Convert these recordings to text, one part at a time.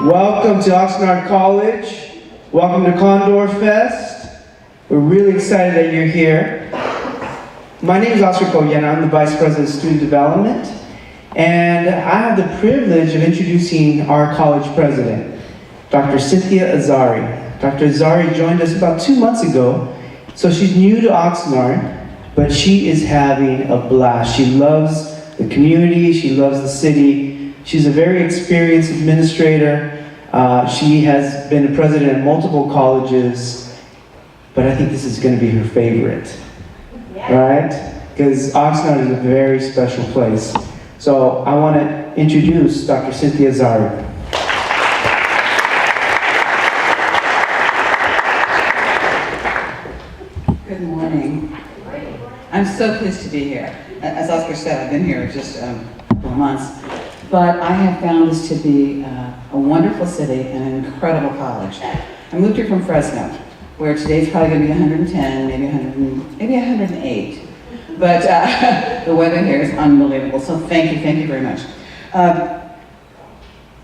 Welcome to Oxnard College. Welcome to CondorFest. We're really excited that you're here. My name is Oscar Koyena. I'm the Vice President of Student Development. And I have the privilege of introducing our college president, Dr. Cynthia Azari. Dr. Azari joined us about 2 months ago. So she's new to Oxnard, but she is having a blast. She loves the community. She loves the city. She's a very experienced administrator. She has been a president of multiple colleges, but I think this is going to be her favorite, right? Because Oxnard is a very special place. So I want to introduce Dr. Cynthia Azari. Good morning. I'm so pleased to be here. As Oscar said, I've been here just a couple of months. But I have found this to be a wonderful city and an incredible college. I moved here from Fresno, where today's probably going to be 110, maybe 108. But the weather here is unbelievable, so thank you very much.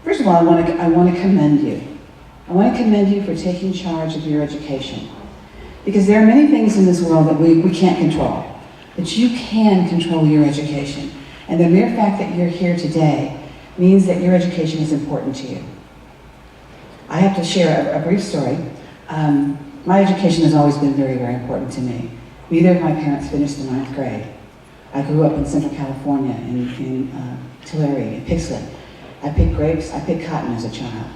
First of all, I want to commend you. I want to commend you for taking charge of your education. Because there are many things in this world that we can't control, but you can control your education. And the mere fact that you're here today means that your education is important to you. I have to share a brief story. My education has always been very, very important to me. Neither of my parents finished the 9th grade. I grew up in Central California, in Tulare, in Pixley. I picked grapes, I picked cotton as a child.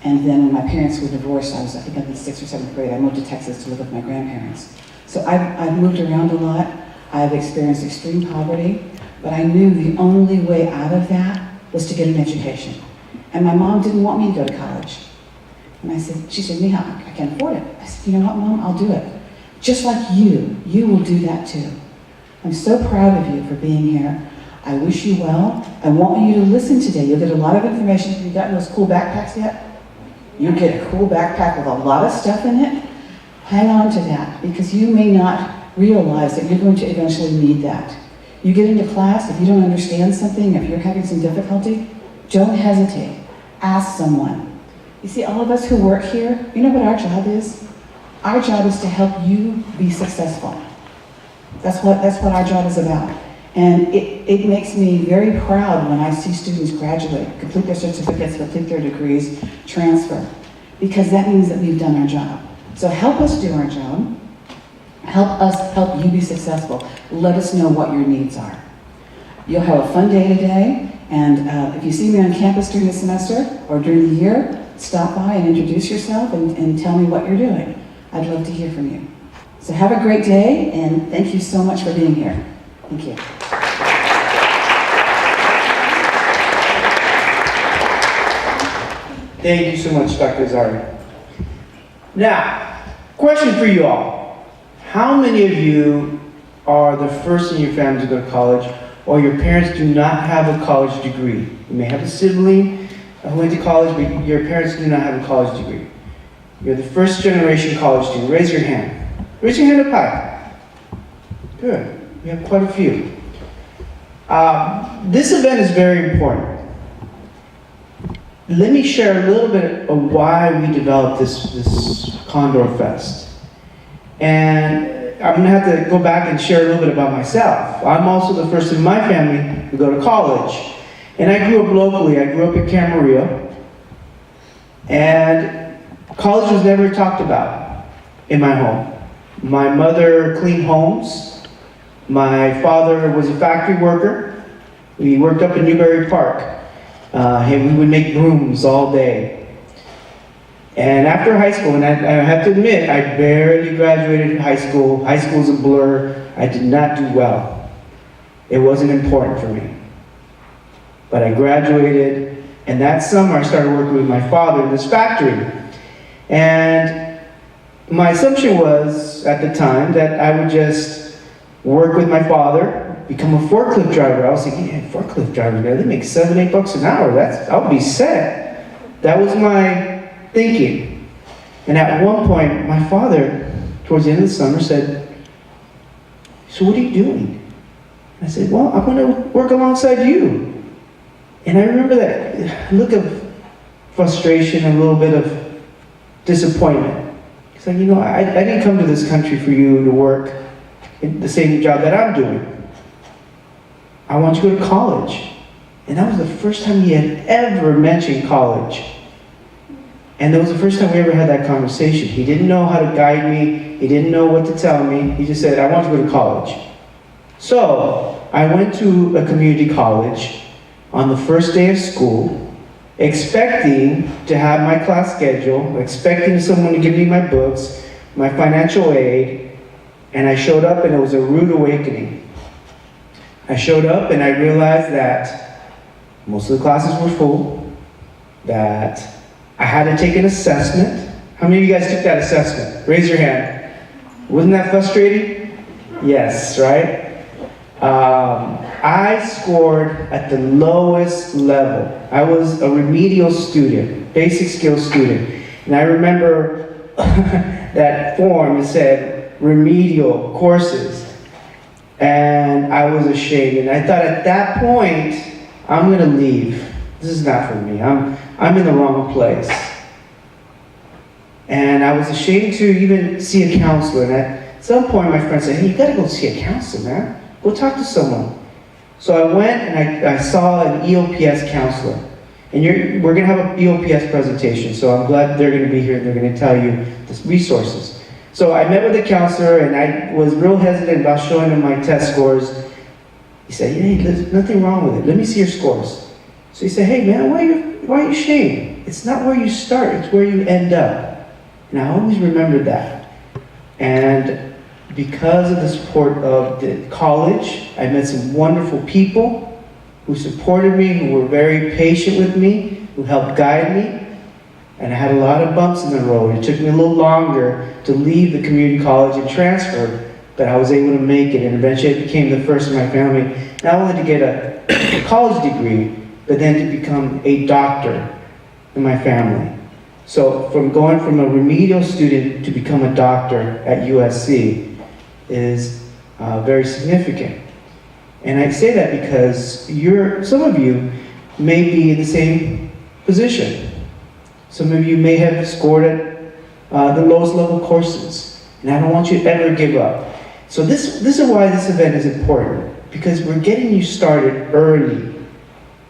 And then when my parents were divorced, I think in the 6th or 7th grade, I moved to Texas to live with my grandparents. So I've moved around a lot. I've experienced extreme poverty. But I knew the only way out of that was to get an education. And my mom didn't want me to go to college. And she said, Neha, I can't afford it. I said, you know what, Mom, I'll do it. Just like you will do that too. I'm so proud of you for being here. I wish you well. I want you to listen today. You'll get a lot of information. Have you gotten those cool backpacks yet? You'll get a cool backpack with a lot of stuff in it. Hang on to that, because you may not realize that you're going to eventually need that. You get into class, if you don't understand something, if you're having some difficulty, don't hesitate. Ask someone. You see, all of us who work here, you know what our job is? Our job is to help you be successful. That's what our job is about. And it makes me very proud when I see students graduate, complete their certificates, complete their degrees, transfer, because that means that we've done our job. So help us do our job. Help us help you be successful. Let us know what your needs are. You'll have a fun day today, and if you see me on campus during the semester or during the year, stop by and introduce yourself and tell me what you're doing. I'd love to hear from you. So have a great day, and thank you so much for being here. Thank you. Thank you so much, Dr. Azari. Now, question for you all. How many of you are the first in your family to go to college, or your parents do not have a college degree? You may have a sibling who went to college, but your parents do not have a college degree. You're the first generation college student. Raise your hand. Raise your hand up high. Good. We have quite a few. This event is very important. Let me share a little bit of why we developed this CondorFest. And I'm gonna have to go back and share a little bit about myself. I'm also the first in my family to go to college. And I grew up locally. I grew up in Camarillo. And college was never talked about in my home. My mother cleaned homes. My father was a factory worker. We worked up in Newberry Park. And we would make brooms all day. And after high school, and I have to admit, I barely graduated high school. High school's a blur. I did not do well. It wasn't important for me. But I graduated, and that summer I started working with my father in this factory. And my assumption was, at the time, that I would just work with my father, become a forklift driver. I was thinking, yeah, forklift driver, they make $7, $8 an hour. I'll be set. That was my thinking. And at one point, my father, towards the end of the summer, said, so what are you doing? I said, well, I'm going to work alongside you. And I remember that look of frustration and a little bit of disappointment. It's like, I didn't come to this country for you to work in the same job that I'm doing. I want you to go to college. And that was the first time he had ever mentioned college. And that was the first time we ever had that conversation. He didn't know how to guide me. He didn't know what to tell me. He just said, I want you to go to college. So I went to a community college on the first day of school, expecting to have my class schedule, expecting someone to give me my books, my financial aid, and I showed up and it was a rude awakening. I showed up and I realized that most of the classes were full, that I had to take an assessment. How many of you guys took that assessment? Raise your hand. Wasn't that frustrating? Yes, right? I scored at the lowest level. I was a remedial student, basic skills student. And I remember that form, it said remedial courses. And I was ashamed. And I thought at that point, I'm gonna leave. This is not for me. I'm in the wrong place. And I was ashamed to even see a counselor. And at some point, my friend said, hey, you gotta go see a counselor, man. Go talk to someone. So I went and I saw an EOPS counselor. And we're gonna have an EOPS presentation, so I'm glad they're gonna be here and they're gonna tell you the resources. So I met with the counselor and I was real hesitant about showing him my test scores. He said, hey, there's nothing wrong with it. Let me see your scores. So he said, hey man, why are you ashamed? It's not where you start, it's where you end up. And I always remembered that. And because of the support of the college, I met some wonderful people who supported me, who were very patient with me, who helped guide me. And I had a lot of bumps in the road. It took me a little longer to leave the community college and transfer, but I was able to make it, and eventually I became the first in my family, not only to get a college degree, but then to become a doctor in my family. So going from a remedial student to become a doctor at USC is very significant. And I say that because some of you may be in the same position. Some of you may have scored at the lowest level courses. And I don't want you to ever give up. So this is why this event is important, because we're getting you started early.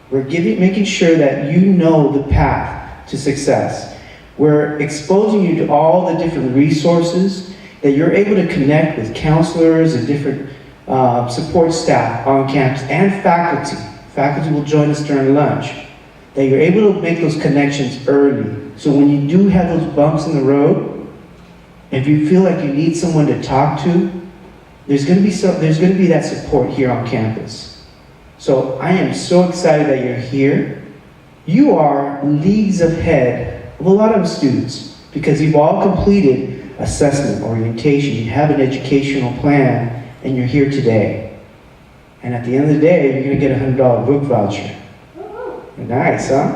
We're making sure that you know the path to success. We're exposing you to all the different resources, that you're able to connect with counselors and different support staff on campus and faculty. Faculty will join us during lunch. That you're able to make those connections early. So when you do have those bumps in the road, if you feel like you need someone to talk to, there's going to be that support here on campus. So I am so excited that you're here. You are leagues ahead of a lot of students because you've all completed assessment, orientation, you have an educational plan, and you're here today. And at the end of the day, you're going to get a $100 book voucher. Nice, huh?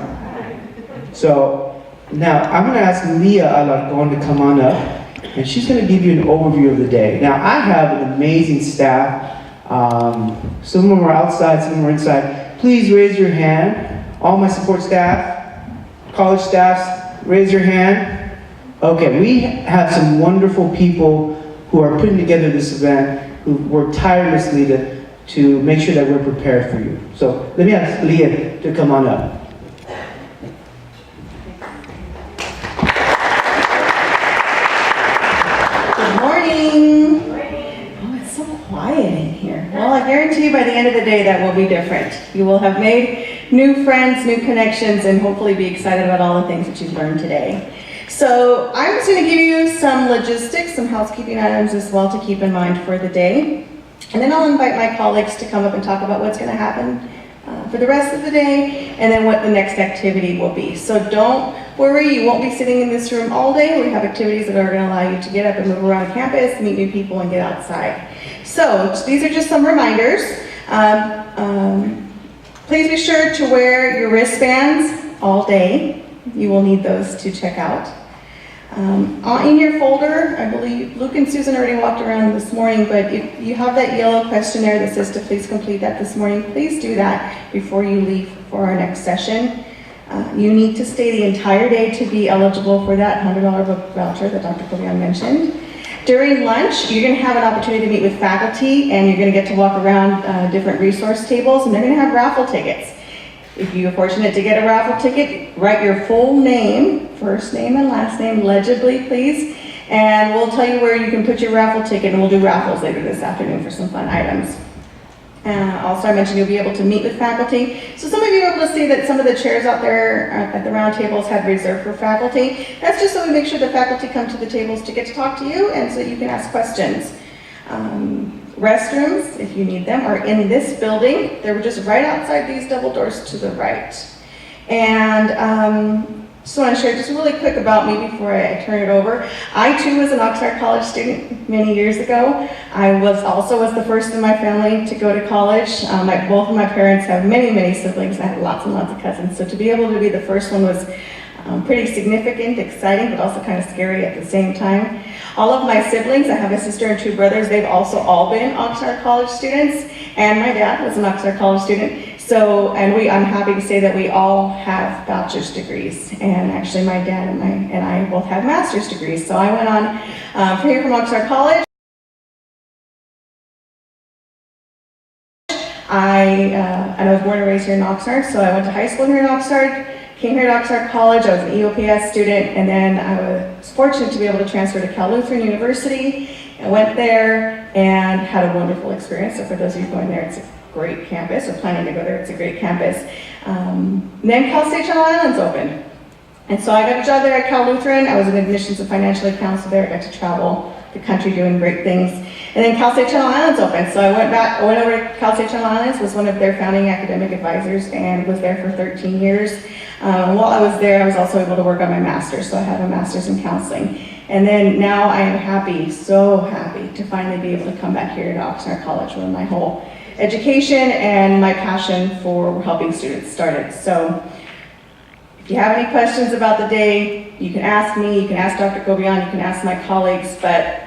So now I'm going to ask Leah Alarcon to come on up, and she's going to give you an overview of the day. Now I have an amazing staff. Some of them are outside, some of them are inside. Please raise your hand. All my support staff, college staffs, raise your hand. Okay, we have some wonderful people who are putting together this event, who work tirelessly to make sure that we're prepared for you. So let me ask Leah to come on up. Good morning. Oh, it's so quiet in here. Well, I guarantee you by the end of the day that will be different. You will have made new friends, new connections, and hopefully be excited about all the things that you've learned today. So I'm just going to give you some logistics, some housekeeping items as well to keep in mind for the day. And then I'll invite my colleagues to come up and talk about what's going to happen for the rest of the day, and then what the next activity will be. So don't worry, you won't be sitting in this room all day. We have activities that are going to allow you to get up and move around campus, meet new people, and get outside. So these are just some reminders. Please be sure to wear your wristbands all day. You will need those to check out. In your folder, I believe Luke and Susan already walked around this morning, but if you have that yellow questionnaire that says to please complete that this morning, please do that before you leave for our next session. You need to stay the entire day to be eligible for that $100 book voucher that Dr. Kovian mentioned. During lunch, you're going to have an opportunity to meet with faculty, and you're going to get to walk around different resource tables, and they're going to have raffle tickets. If you're fortunate to get a raffle ticket, write your full name, first name and last name legibly, please, and we'll tell you where you can put your raffle ticket, and we'll do raffles later this afternoon for some fun items. Also, I mentioned you'll be able to meet with faculty. So some of you are able to see that some of the chairs out there at the round tables had reserved for faculty. That's just so we make sure the faculty come to the tables to get to talk to you and so that you can ask questions. Restrooms, if you need them, are in this building. They're just right outside these double doors to the right. And just want to share just really quick about me before I turn it over. I too was an Oxnard College student many years ago. I was the first in my family to go to college. Both of my parents have many siblings. I have lots and lots of cousins. So to be able to be the first one was pretty significant, exciting, but also kind of scary at the same time. All of my siblings, I have a sister and 2 brothers, they've also all been Oxnard College students, and my dad was an Oxnard College student. So, I'm happy to say that we all have bachelor's degrees, and actually my dad and I both have master's degrees. So I went on here from Oxnard College. I was born and raised here in Oxnard, so I went to high school here in Oxnard. Came here to Oxnard College, I was an EOPS student, and then I was fortunate to be able to transfer to Cal Lutheran University. I went there and had a wonderful experience. So for those of you going there, it's a great campus, or planning to go there, it's a great campus. Then Cal State Channel Islands opened. And so I got a job there at Cal Lutheran. I was an admissions and financial aid counselor there. I got to travel the country doing great things. And then Cal State Channel Islands opened. So I went over to Cal State Channel Islands, was one of their founding academic advisors, and was there for 13 years. While I was there, I was also able to work on my master's, so I have a master's in counseling. And then now I am happy, so happy, to finally be able to come back here to Oxnard College, where my whole education and my passion for helping students started. So if you have any questions about the day, you can ask me, you can ask Dr. Kovian, you can ask my colleagues, but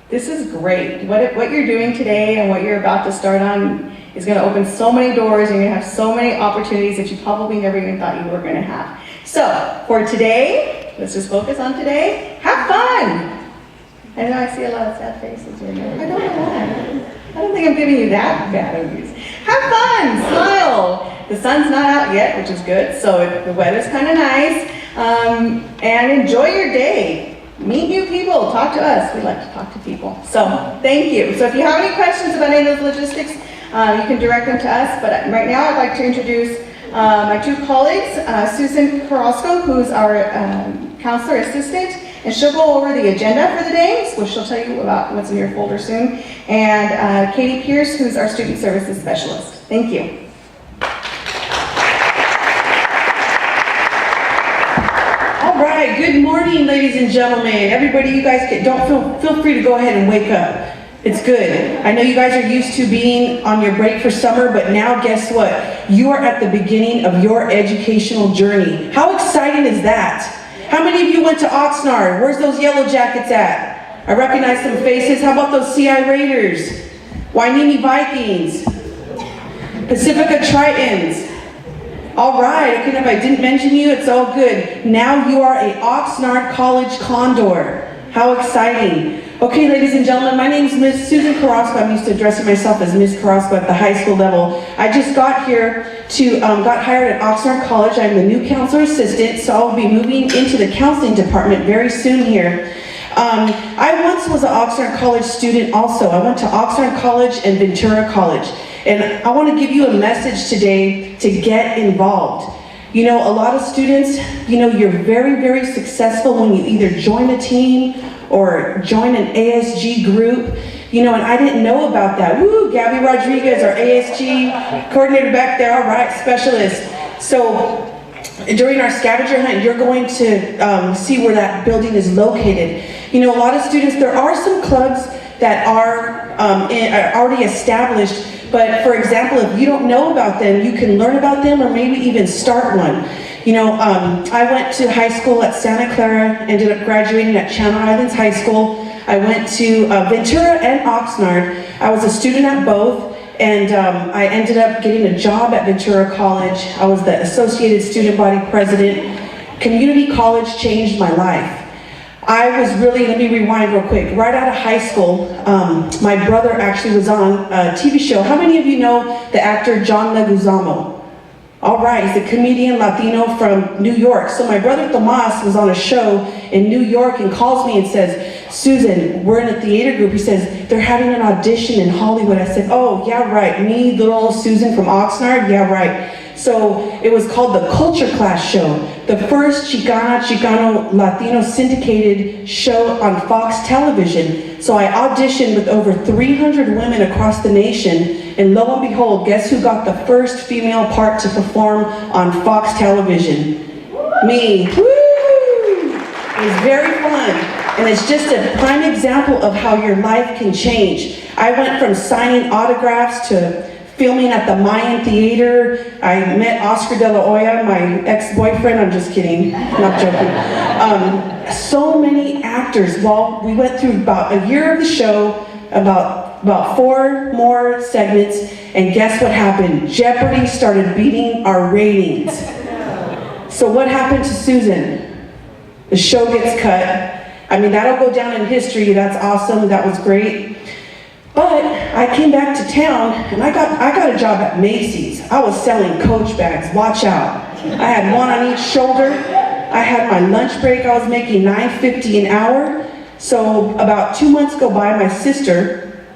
this is great. What you're doing today and what you're about to start on is going to open so many doors, and you're going to have so many opportunities that you probably never even thought you were going to have. So for today, let's just focus on today. Have fun! I know I see a lot of sad faces right now. I don't know why. I don't think I'm giving you that bad of news. Have fun! Smile! The sun's not out yet, which is good, so the weather's kind of nice. And enjoy your day. Meet new people, talk to us. We like to talk to people. So thank you. So if you have any questions about any of those logistics, you can direct them to us. But right now I'd like to introduce my 2 colleagues, Susan Carrasco, who's our counselor assistant, and she'll go over the agenda for the day, which she'll tell you about what's in your folder soon, and Katie Pierce, who's our student services specialist. Thank you. All right, good morning, ladies and gentlemen. Everybody, you guys feel free to go ahead and wake up. It's good. I know you guys are used to being on your break for summer, but now guess what? You are at the beginning of your educational journey. How exciting is that? How many of you went to Oxnard? Where's those yellow jackets at? I recognize some faces. How about those CI Raiders? Wainimi Vikings? Pacifica Tritons? All right, okay, if I didn't mention you, it's all good. Now you are a Oxnard College Condor. How exciting. Okay, ladies and gentlemen, my name is Miss Susan Carrasco. I'm used to addressing myself as Miss Carrasco at the high school level. I just got here got hired at Oxnard College. I'm the new counselor assistant, so I'll be moving into the counseling department very soon here. I once was an Oxnard College student also. I went to Oxnard College and Ventura College. And I want to give you a message today to get involved. You know, a lot of students, you know, you're very successful when you either join a team or join an ASG group. You know, and I didn't know about that. Woo, Gabby Rodriguez, our ASG coordinator back there, all right, specialist. So during our scavenger hunt, you're going to see where that building is located. You know, a lot of students, there are some clubs that are already established, but for example, if you don't know about them, you can learn about them or maybe even start one. I went to high school at Santa Clara, ended up graduating at Channel Islands High School. I went to Ventura and Oxnard. I was a student at both, and I ended up getting a job at Ventura College. I was the Associated Student Body President. Community college changed my life. I was really, let me rewind real quick. Right out of high school, my brother actually was on a TV show. How many of you know the actor John Leguizamo? All right, he's a comedian Latino from New York. So my brother Tomas was on a show in New York and calls me and says, Susan, we're in a theater group. He says, they're having an audition in Hollywood. I said, oh, yeah, right. Me, little old Susan from Oxnard? Yeah, right. So it was called the Culture Class Show, the first Chicano Latino syndicated show on Fox television. So I auditioned with over 300 women across the nation, and lo and behold, guess who got the first female part to perform on Fox television? Me. Woo! It was very fun, and it's just a prime example of how your life can change. I went from signing autographs to filming at the Mayan Theater. I met Oscar de la Hoya, my ex-boyfriend. I'm just kidding, not joking. So many actors. Well, we went through about a year of the show, about 4 more segments, and guess what happened? Jeopardy started beating our ratings. So what happened to Susan? The show gets cut. I mean, that'll go down in history. That's awesome. That was great. But I came back to town and I got a job at Macy's. I was selling Coach bags, watch out. I had one on each shoulder. I had my lunch break, I was making $9.50 an hour. So about 2 months go by, my sister,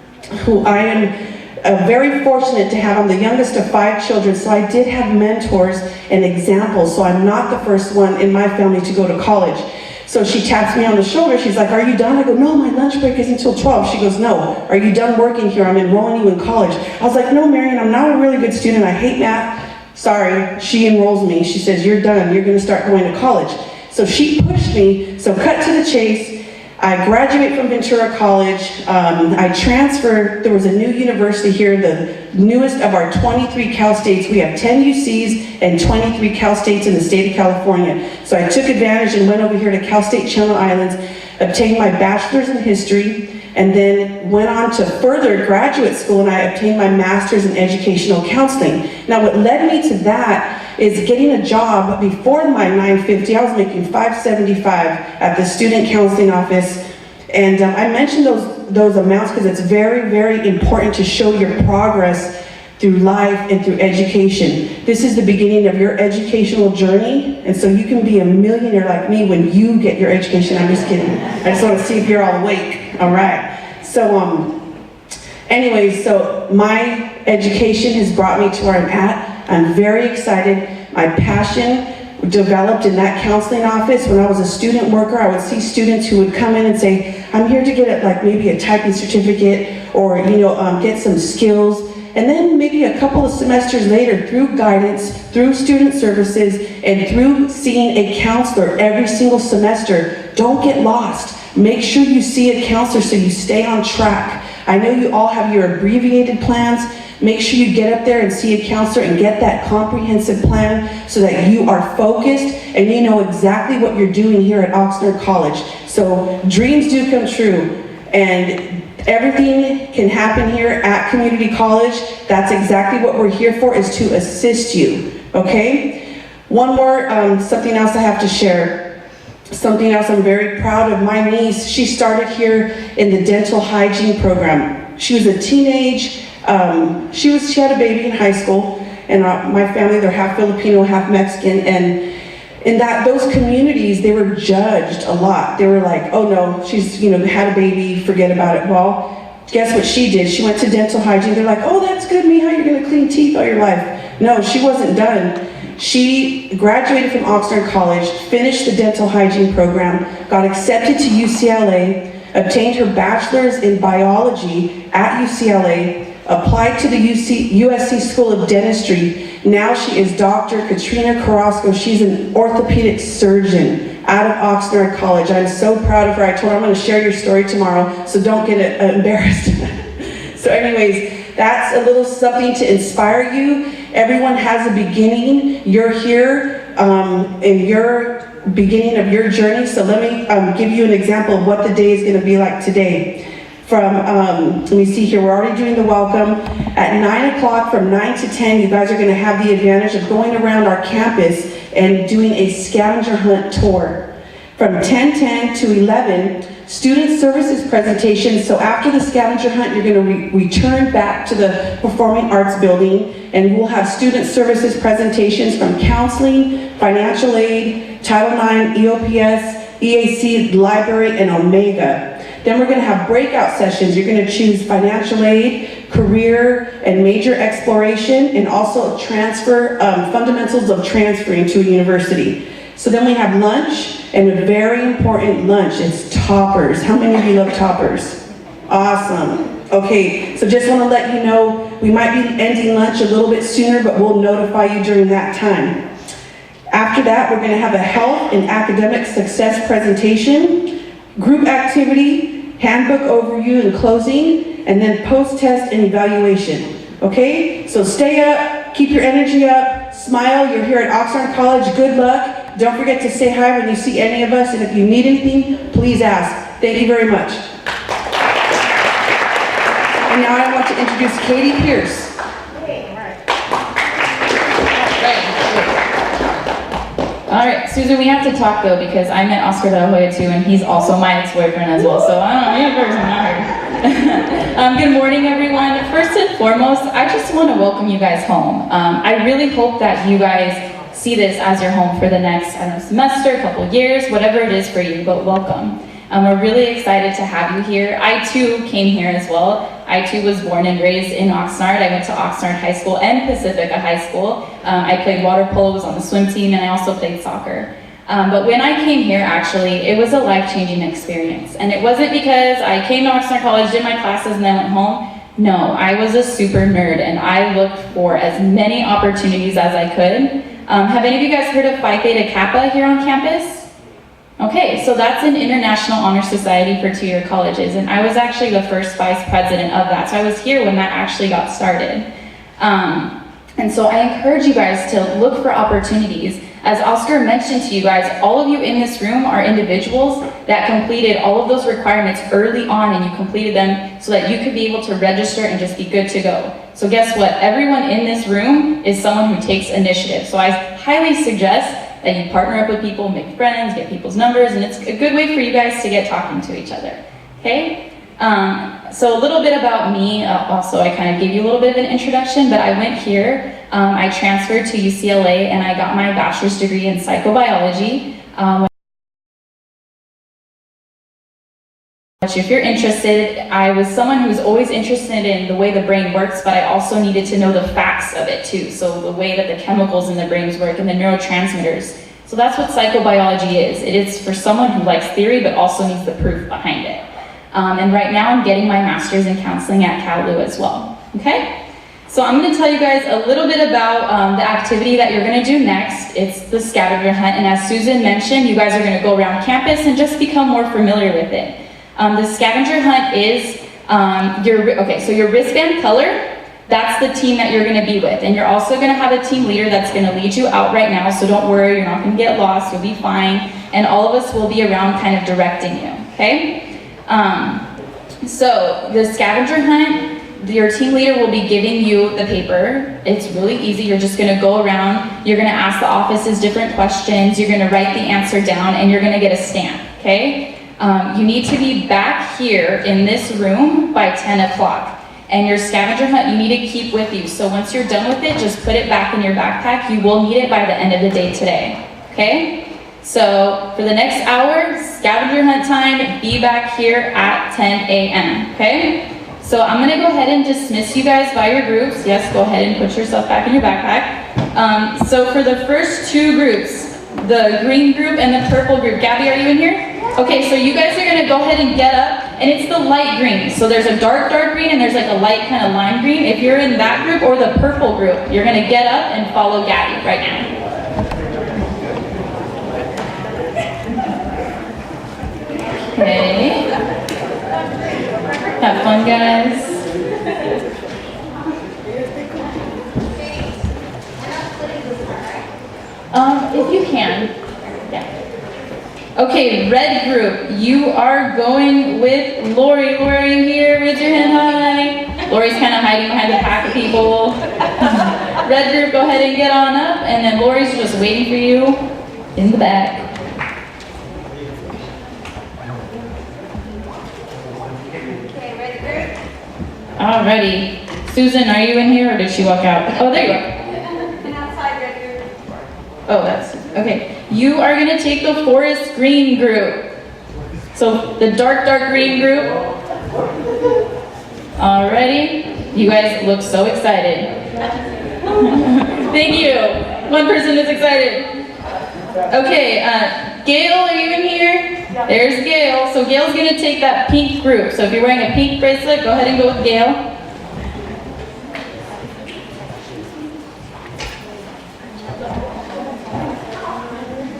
who I am very fortunate to have, I'm the youngest of 5 children, so I did have mentors and examples, so I'm not the first one in my family to go to college. So she taps me on the shoulder, she's like, are you done? I go, no, my lunch break isn't until 12. She goes, no, are you done working here? I'm enrolling you in college. I was like, no, Marion, I'm not a really good student, I hate math. Sorry, she enrolls me. She says, you're done, you're gonna start going to college. So she pushed me, so cut to the chase. I graduate from Ventura College. I transferred, there was a new university here, the newest of our 23 Cal States. We have 10 UCs and 23 Cal States in the state of California. So I took advantage and went over here to Cal State Channel Islands, obtained my bachelor's in history, and then went on to further graduate school, and I obtained my master's in educational counseling. Now what led me to that is getting a job. Before my $9.50, I was making $5.75 at the student counseling office. And I mentioned those amounts because it's very, very important to show your progress through life and through education. This is the beginning of your educational journey, and so you can be a millionaire like me when you get your education. I'm just kidding. I just want to see if you're all awake. All right. So anyways, so my education has brought me to where I'm at. I'm very excited. My passion developed in that counseling office. When I was a student worker, I would see students who would come in and say, I'm here to get like maybe a typing certificate or get some skills. And then maybe a couple of semesters later, through guidance, through student services, and through seeing a counselor every single semester, don't get lost. Make sure you see a counselor so you stay on track. I know you all have your abbreviated plans. Make sure you get up there and see a counselor and get that comprehensive plan so that you are focused and you know exactly what you're doing here at Oxnard College. So dreams do come true, and everything can happen here at community college. That's exactly what we're here for, is to assist you, okay? One more, something else I have to share. Something else I'm very proud of. My niece, she started here in the dental hygiene program. She was a teenage, she had a baby in high school, and my family, they're half Filipino, half Mexican, and in those communities, they were judged a lot. They were like, oh no, she's had a baby, forget about it. Well, guess what she did? She went to dental hygiene. They're like, oh, that's good, Mija, you're gonna clean teeth all your life. No, she wasn't done. She graduated from Oxnard College, finished the dental hygiene program, got accepted to UCLA, obtained her bachelor's in biology at UCLA, applied to the USC School of Dentistry. Now she is Dr. Katrina Carrasco. She's an orthopedic surgeon out of Oxnard College. I'm so proud of her. I told her I'm going to share your story tomorrow, so don't get embarrassed. So anyways, that's a little something to inspire you. Everyone has a beginning. You're here in your beginning of your journey. So let me give you an example of what the day is going to be like today. From, let me see here, we're already doing the welcome. At 9 o'clock, from 9 to 10, you guys are going to have the advantage of going around our campus and doing a scavenger hunt tour. From 10:10 to 11, student services presentations. So after the scavenger hunt, you're going to return back to the Performing Arts Building, and we'll have student services presentations from counseling, financial aid, Title IX, EOPS, EAC, library, and Omega. Then we're going to have breakout sessions. You're going to choose financial aid, career and major exploration, and also transfer, fundamentals of transferring to a university. So then we have lunch, and a very important lunch. It's toppers. How many of you love toppers? Awesome. Okay, so just want to let you know, we might be ending lunch a little bit sooner, but we'll notify you during that time. After that, we're going to have a health and academic success presentation, group activity, handbook overview and closing, and then post-test and evaluation. Okay, so stay up, keep your energy up, smile. You're here at Oxnard College. Good luck. Don't forget to say hi when you see any of us, and if you need anything, please ask. Thank you very much. And now I want to introduce Katie Pierce. All right, Susan, we have to talk though, because I met Oscar De La Hoya too, and he's also my ex-boyfriend as well, so I don't know, you person, not her. Good morning, everyone. First and foremost, I just want to welcome you guys home. I really hope that you guys see this as your home for the next, I don't know, semester, couple years, whatever it is for you, but welcome. We're really excited to have you here. I too came here as well. I too was born and raised in Oxnard. I went to Oxnard High School and Pacifica High School. I played water polo, was on the swim team, and I also played soccer. But when I came here, actually, it was a life-changing experience. And it wasn't because I came to Oxnard College, did my classes, and then went home. No, I was a super nerd, and I looked for as many opportunities as I could. Have any of you guys heard of Phi Theta Kappa here on campus? Okay, so that's an international honor society for two-year colleges, and I was actually the first vice president of that, so I was here when that actually got started. And so I encourage you guys to look for opportunities. As Oscar mentioned to you guys, all of you in this room are individuals that completed all of those requirements early on, and you completed them so that you could be able to register and just be good to go. So guess what? Everyone in this room is someone who takes initiative. So I highly suggest that you partner up with people, make friends, get people's numbers, and it's a good way for you guys to get talking to each other, okay? So a little bit about me, also I kind of gave you a little bit of an introduction, but I went here, I transferred to UCLA, and I got my bachelor's degree in psychobiology. Which if you're interested, I was someone who was always interested in the way the brain works, but I also needed to know the facts of it too. So the way that the chemicals in the brains work and the neurotransmitters. So that's what psychobiology is. It is for someone who likes theory, but also needs the proof behind it. And right now I'm getting my master's in counseling at CalU as well, okay? So I'm gonna tell you guys a little bit about the activity that you're gonna do next. It's the scavenger hunt, and as Susan mentioned, you guys are gonna go around campus and just become more familiar with it. The scavenger hunt is your wristband color, that's the team that you're gonna be with. And you're also gonna have a team leader that's gonna lead you out right now, so don't worry, you're not gonna get lost, you'll be fine. And all of us will be around kind of directing you, okay? So the scavenger hunt, your team leader will be giving you the paper. It's really easy, you're just gonna go around, you're gonna ask the offices different questions, you're gonna write the answer down, and you're gonna get a stamp, okay? You need to be back here in this room by 10 o'clock. And your scavenger hunt, you need to keep with you. So once you're done with it, just put it back in your backpack. You will need it by the end of the day today, okay? So for the next hour, scavenger hunt time, be back here at 10 a.m., okay? So I'm gonna go ahead and dismiss you guys by your groups. Yes, go ahead and put yourself back in your backpack. So for the first two groups, the green group and the purple group, Gabby, are you in here? Okay, so you guys are gonna go ahead and get up, and it's the light green. So there's a dark green, and there's like a light kind of lime green. If you're in that group or the purple group, you're gonna get up and follow Gabby right now. Okay. Have fun, guys. If you can. Yeah. Okay, red group, you are going with Lori. Lori, are you here? Raise your hand high. Lori's kind of hiding behind the pack of people. Red group, go ahead and get on up, and then Lori's just waiting for you in the back. Alrighty. Susan, are you in here or did she walk out? Oh, there you are. And outside, red group. Oh, that's, okay. You are gonna take the forest green group. So the dark green group. Alrighty. You guys look so excited. Thank you. One person is excited. Okay, Gail, are you in here? There's Gail. So Gail's gonna take that pink group. So if you're wearing a pink bracelet, go ahead and go with Gail.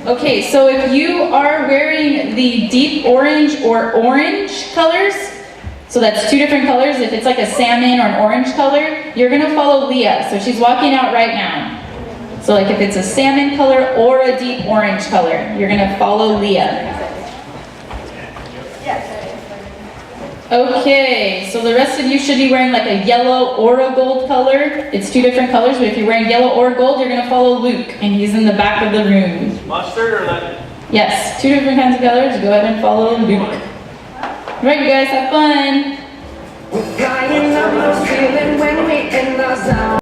Okay, so if you are wearing the deep orange or orange colors, so that's two different colors. If it's like a salmon or an orange color, you're gonna follow Leah. So she's walking out right now. So like if it's a salmon color or a deep orange color, you're gonna follow Leah. Okay, so the rest of you should be wearing like a yellow or a gold color. It's two different colors, but if you're wearing yellow or gold, you're gonna follow Luke, and he's in the back of the room. Mustard or lemon? Yes, two different kinds of colors. Go ahead and follow Luke. All right, you guys, have fun. We're flying up no ceiling when we in the zone.